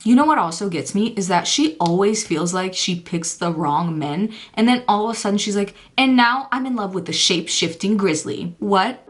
You know what also gets me is that she always feels like she picks the wrong men, and then all of a sudden she's like, and now I'm in love with the shape-shifting grizzly. What?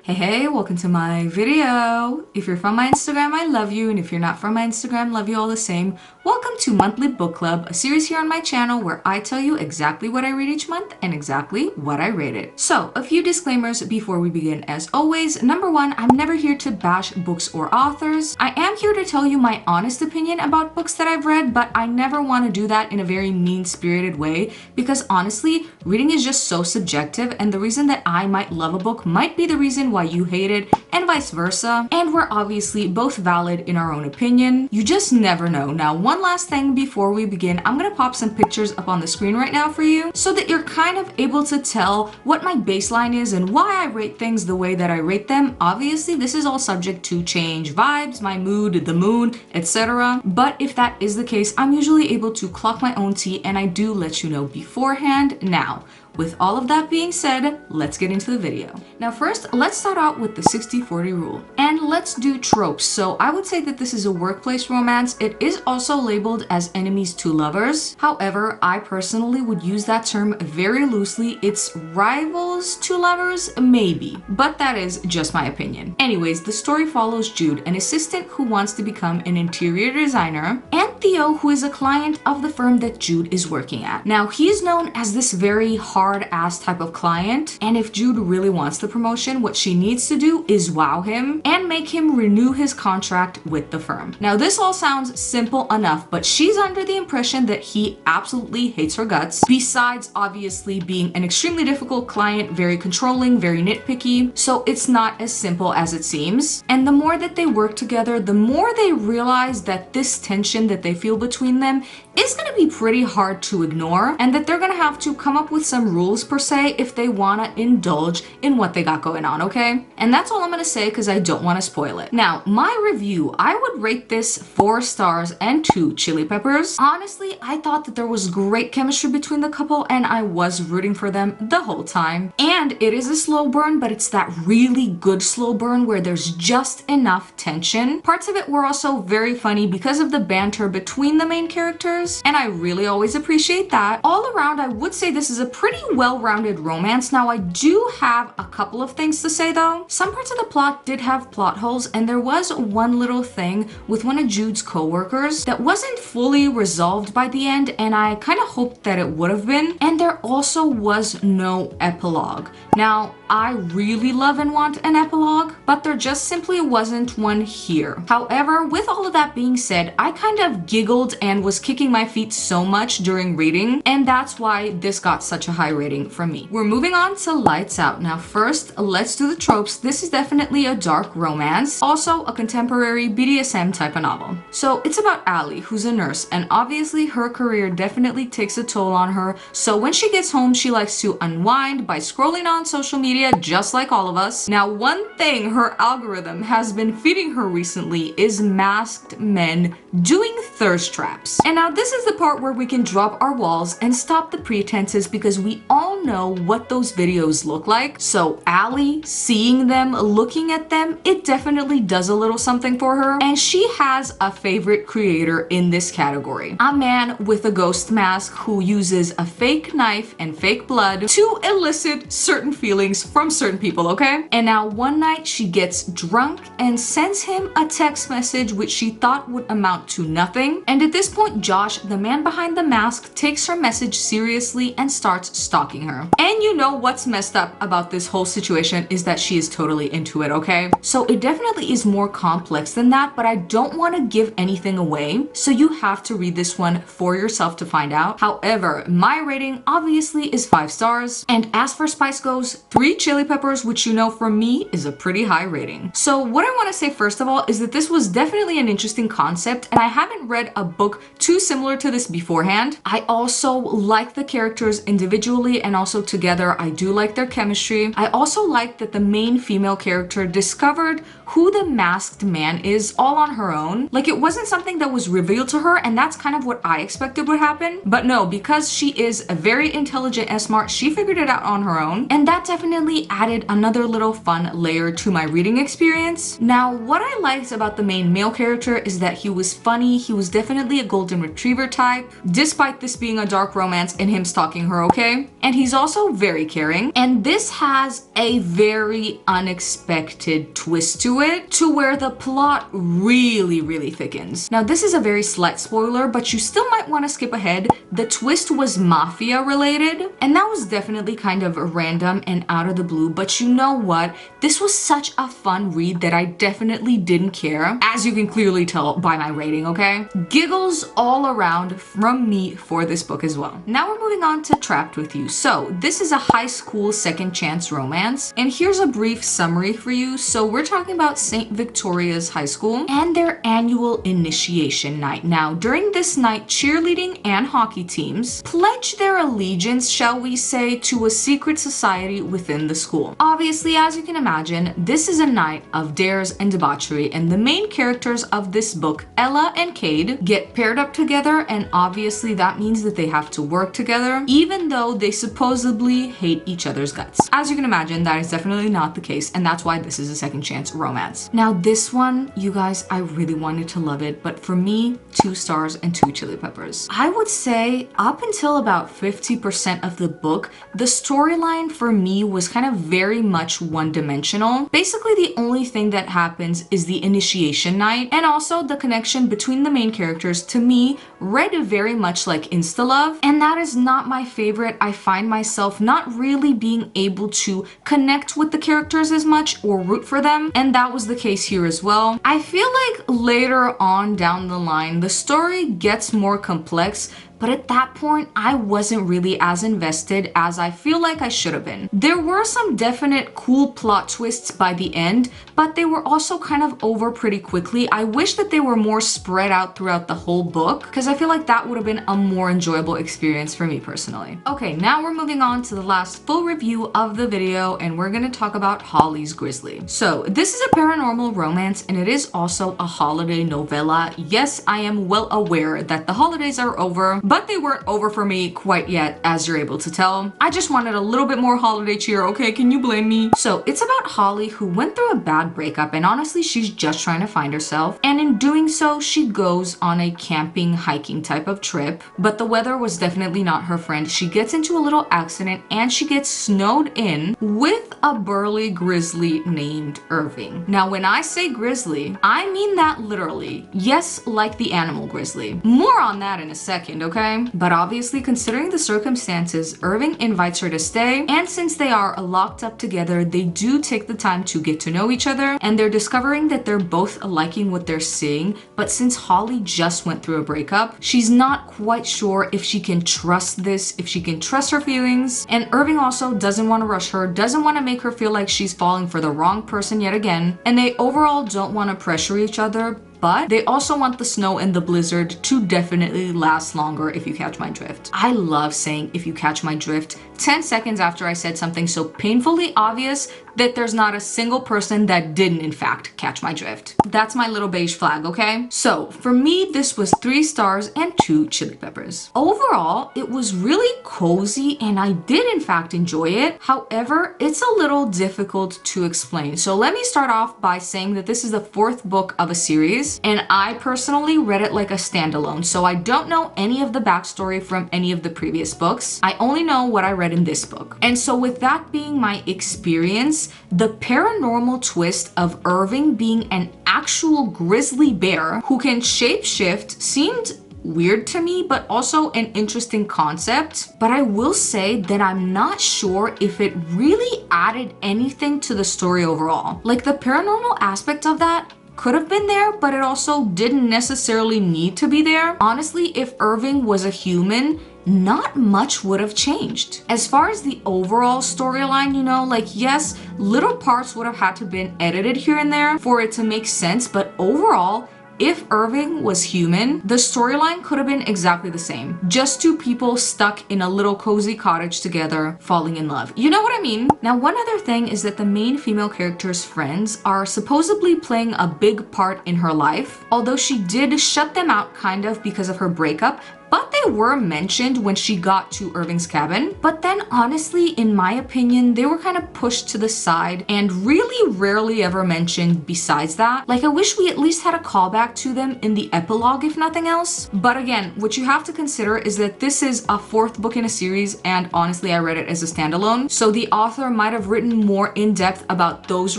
Hey, welcome to my video. If you're from my Instagram, I love you, and if you're not from my Instagram, love you all the same. Welcome to Monthly Book Club, a series here on my channel where I tell you exactly what I read each month and exactly what I rated. So, a few disclaimers before we begin as always. Number one, I'm never here to bash books or authors. I am here to tell you my honest opinion about books that I've read, but I never want to do that in a very mean-spirited way because honestly, reading is just so subjective, and the reason that I might love a book might be the reason why you hate it, and vice versa. And we're obviously both valid in our own opinion. You just never know. Now, one last thing before we begin, I'm gonna pop some pictures up on the screen right now for you so that you're kind of able to tell what my baseline is and why I rate things the way that I rate them. Obviously, this is all subject to change, vibes, my mood, the moon, etc. But if that is the case, I'm usually able to clock my own tea, and I do let you know beforehand. Now, with all of that being said, let's get into the video. Now first, let's start out with the 60-40 rule. And let's do tropes. So I would say that this is a workplace romance. It is also labeled as enemies to lovers. However, I personally would use that term very loosely. It's rivals to lovers, maybe. But that is just my opinion. Anyways, the story follows Jude, an assistant who wants to become an interior designer, and Theo, who is a client of the firm that Jude is working at. Now, he's known as this very hard-ass type of client, and if Jude really wants the promotion, what she needs to do is wow him and make him renew his contract with the firm. Now, this all sounds simple enough, but she's under the impression that he absolutely hates her guts, besides obviously being an extremely difficult client, very controlling, very nitpicky, so it's not as simple as it seems. And the more that they work together, the more they realize that this tension that they feel between them is going to be pretty hard to ignore, and that they're going to have to come up with some rules per se if they want to indulge in what they got going on, okay? And that's all I'm going to say because I don't want to spoil it. Now, my review, I would rate this 4 stars and 2 chili peppers. Honestly, I thought that there was great chemistry between the couple, and I was rooting for them the whole time. And it is a slow burn, but it's that really good slow burn where there's just enough tension. Parts of it were also very funny because of the banter between the main characters, and I really always appreciate that. All around, I would say this is a pretty well-rounded romance. Now, I do have a couple of things to say though. Some parts of the plot did have plot holes, and there was one little thing with one of Jude's co-workers that wasn't fully resolved by the end, and I kind of hoped that it would have been. And there also was no epilogue. Now, I really love and want an epilogue, but there just simply wasn't one here. However, with all of that being said, I kind of giggled and was kicking my feet so much during reading, and that's why this got such a high rating from me. We're moving on to Lights Out. Now first, let's do the tropes. This is definitely a dark romance, also a contemporary BDSM type of novel. So it's about Allie, who's a nurse, and obviously her career definitely takes a toll on her, so when she gets home, she likes to unwind by scrolling on social media just like all of us. Now, one thing her algorithm has been feeding her recently is masked men doing thirst traps. And now this is the part where we can drop our walls and stop the pretenses because we all know what those videos look like. So Allie, seeing them, looking at them, it definitely does a little something for her. And she has a favorite creator in this category. A man with a ghost mask who uses a fake knife and fake blood to elicit certain feelings from certain people, okay? And now one night she gets drunk and sends him a text message which she thought would amount to nothing. And at this point, Josh, the man behind the mask, takes her message seriously and starts stalking her. And you know what's messed up about this whole situation is that she is totally into it, okay? So it definitely is more complex than that, but I don't want to give anything away, so you have to read this one for yourself to find out. However, my rating obviously is 5 stars, and as for spice goes, 3 chili peppers, which you know from me is a pretty high rating. So what I want to say first of all is that this was definitely an interesting concept, and I haven't read a book too similar to this beforehand. I also like the characters individually individually and also together, I do like their chemistry. I also like that the main female character discovered who the masked man is all on her own. Like, it wasn't something that was revealed to her, and that's kind of what I expected would happen. But no, because she is a very intelligent and smart, she figured it out on her own, and that definitely added another little fun layer to my reading experience. Now, what I liked about the main male character is that he was funny. He was definitely a golden retriever type, despite this being a dark romance and him stalking her, okay? And he's also very caring, and this has a very unexpected twist to it, to where the plot really thickens. Now, this is a very slight spoiler, but you still might want to skip ahead. The twist was mafia related, and that was definitely kind of random and out of the blue, but you know what? This was such a fun read that I definitely didn't care, as you can clearly tell by my rating, okay? Giggles all around from me for this book as well. Now we're moving on to Trapped with You. So this is a high school second chance romance, and here's a brief summary for you. So we're talking about St. Victoria's High School and their annual initiation night. Now, during this night, cheerleading and hockey teams pledge their allegiance, shall we say, to a secret society within the school. Obviously, as you can imagine, this is a night of dares and debauchery, and the main characters of this book, Ella and Cade, get paired up together, and obviously that means that they have to work together, even though they supposedly hate each other's guts. As you can imagine, that is definitely not the case, and that's why this is a second chance romance. Now, this one, you guys, I really wanted to love it, but for me, 2 stars and 2 chili peppers. I would say up until about 50% of the book, the storyline for me was kind of very much one-dimensional. Basically, the only thing that happens is the initiation night, and also the connection between the main characters, to me, read very much like Instalove, and that is not my favorite. I find myself not really being able to connect with the characters as much or root for them, and that was the case here as well. I feel like later on down the line, the story gets more complex, but at that point, I wasn't really as invested as I feel like I should have been. There were some definite cool plot twists by the end, but they were also kind of over pretty quickly. I wish that they were more spread out throughout the whole book, because I feel like that would have been a more enjoyable experience for me personally. Okay, now we're moving on to the last full review of the video, and we're gonna talk about Holly's Grizzly. So this is a paranormal romance, and it is also a holiday novella. Yes, I am well aware that the holidays are over, but they weren't over for me quite yet, as you're able to tell. I just wanted a little bit more holiday cheer, okay? Can you blame me? So it's about Holly, who went through a bad breakup, and honestly, she's just trying to find herself. And in doing so, she goes on a camping, hiking type of trip, but the weather was definitely not her friend. She gets into a little accident, and she gets snowed in with a burly grizzly named Irving. Now, when I say grizzly, I mean that literally. Yes, like the animal grizzly. More on that in a second, okay? But obviously, considering the circumstances, Irving invites her to stay, and since they are locked up together, they do take the time to get to know each other, and they're discovering that they're both liking what they're seeing. But since Holly just went through a breakup, she's not quite sure if she can trust this, if she can trust her feelings, and Irving also doesn't want to rush her, doesn't want to make her feel like she's falling for the wrong person yet again, and they overall don't want to pressure each other, but they also want the snow and the blizzard to definitely last longer, if you catch my drift. I love saying "if you catch my drift" 10 seconds after I said something so painfully obvious that there's not a single person that didn't in fact catch my drift. That's my little beige flag, okay? So for me, this was 3 stars and 2 chili peppers. Overall, it was really cozy, and I did in fact enjoy it. However, it's a little difficult to explain. So let me start off by saying that this is the 4th book of a series, and I personally read it like a standalone. So I don't know any of the backstory from any of the previous books. I only know what I read in this book. And so with that being my experience, the paranormal twist of Irving being an actual grizzly bear who can shapeshift seemed weird to me, but also an interesting concept. But I will say that I'm not sure if it really added anything to the story overall. Like, the paranormal aspect of that could have been there, but it also didn't necessarily need to be there. Honestly, if Irving was a human, not much would have changed. As far as the overall storyline, you know, like, yes, little parts would have had to been edited here and there for it to make sense, but overall, if Irving was human, the storyline could have been exactly the same. Just two people stuck in a little cozy cottage together, falling in love. You know what I mean? Now, one other thing is that the main female character's friends are supposedly playing a big part in her life, although she did shut them out kind of because of her breakup. But they were mentioned when she got to Irving's cabin. But then honestly, in my opinion, they were kind of pushed to the side and really rarely ever mentioned besides that. Like, I wish we at least had a callback to them in the epilogue, if nothing else. But again, what you have to consider is that this is a fourth book in a series, and honestly, I read it as a standalone. So the author might have written more in depth about those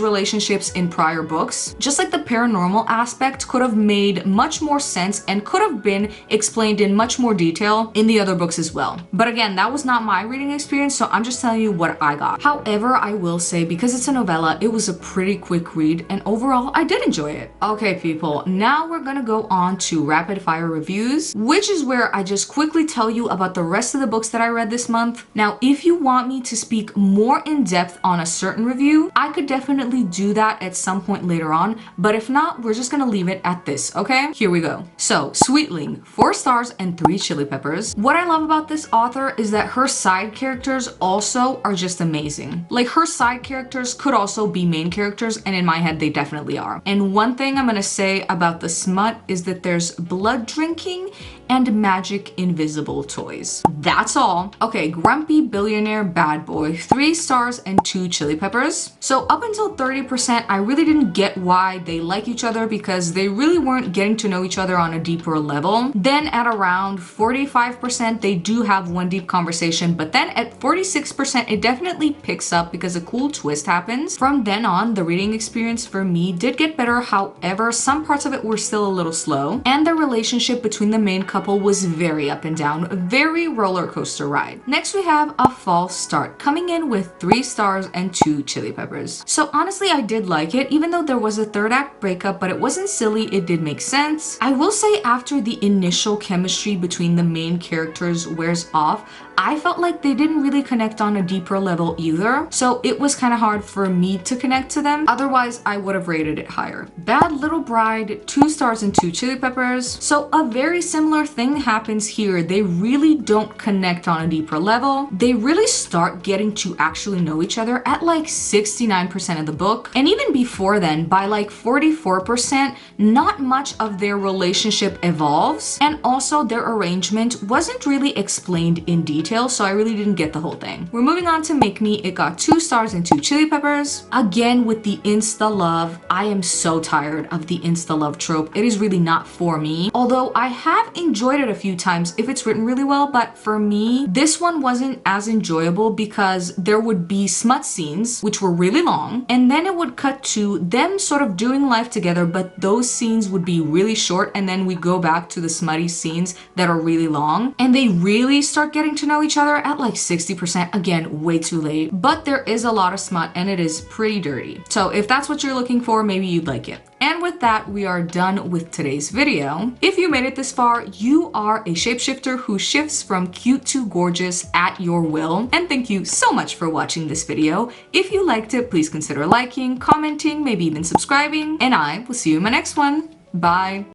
relationships in prior books. Just like the paranormal aspect could have made much more sense and could have been explained in much more detail in the other books as well. But again, that was not my reading experience, so I'm just telling you what I got. However, I will say, because it's a novella, it was a pretty quick read, and overall, I did enjoy it. Okay, people, now we're gonna go on to rapid fire reviews, which is where I just quickly tell you about the rest of the books that I read this month. Now, if you want me to speak more in depth on a certain review, I could definitely do that at some point later on, but if not, we're just gonna leave it at this, okay? Here we go. So, Sweetling, 4 stars and 3 chili peppers. What I love about this author is that her side characters also are just amazing. Like, her side characters could also be main characters, and in my head they definitely are. And one thing I'm gonna say about the smut is that there's blood drinking and magic invisible toys. That's all. Okay, Grumpy Billionaire Bad Boy, 3 stars and 2 chili peppers. So up until 30%, I really didn't get why they like each other, because they really weren't getting to know each other on a deeper level. Then at around 45%, they do have one deep conversation, but then at 46%, it definitely picks up because a cool twist happens. From then on, the reading experience for me did get better. However, some parts of it were still a little slow, and the relationship between the main couple was very up and down, very roller coaster ride. Next, we have A False Start, coming in with 3 stars and 2 chili peppers. So honestly, I did like it, even though there was a third act breakup, but it wasn't silly, it did make sense. I will say, after the initial chemistry between the main characters wears off, I felt like they didn't really connect on a deeper level either, so it was kind of hard for me to connect to them. Otherwise, I would have rated it higher. Bad Little Bride, 2 stars and 2 chili peppers. So a very similar thing happens here. They really don't connect on a deeper level. They really start getting to actually know each other at like 69% of the book. And even before then, by like 44%, not much of their relationship evolves. And also their arrangement wasn't really explained in detail, so I really didn't get the whole thing. We're moving on to Make Me. It got 2 stars and 2 chili peppers. Again, with the Instalove, I am so tired of the Instalove trope. It is really not for me. Although I have enjoyed it a few times if it's written really well, but for me, this one wasn't as enjoyable because there would be smut scenes, which were really long, and then it would cut to them sort of doing life together, but those scenes would be really short, and then we go back to the smutty scenes that are really long, and they really start getting to know each other at like 60%. Again, way too late. But there is a lot of smut and it is pretty dirty. So if that's what you're looking for, maybe you'd like it. And with that, we are done with today's video. If you made it this far, you are a shapeshifter who shifts from cute to gorgeous at your will. And thank you so much for watching this video. If you liked it, please consider liking, commenting, maybe even subscribing, and I will see you in my next one. Bye.